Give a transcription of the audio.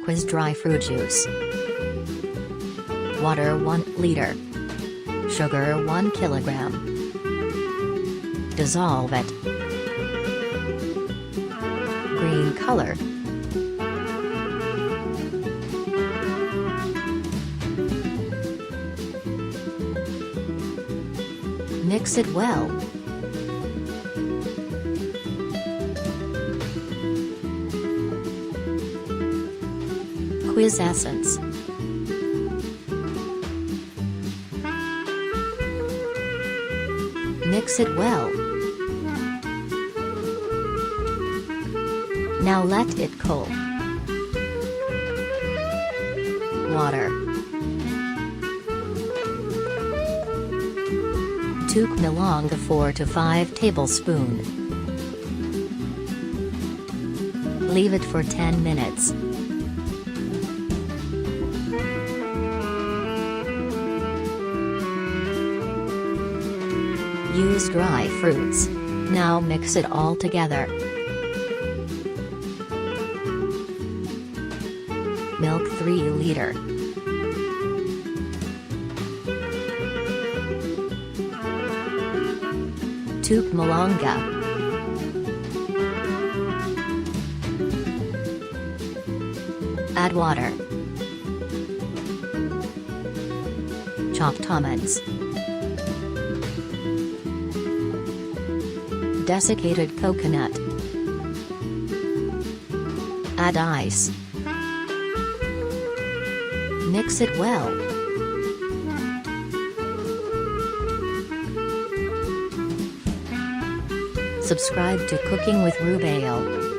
squeeze dry fruit juice. Water 1 liter. Sugar 1 kilogram. Dissolve it. Green color. Mix it well. Quiz essence. Mix it well. Now let it cool. Water. Took along 4 to 5 tablespoons. Leave it for 10 minutes. Use dry fruits. Now mix it all together. Milk 3 liter. Took malanga. Add water. Chopped almonds. Desiccated coconut. Add ice. Mix it well. Subscribe to Cooking with Rubail.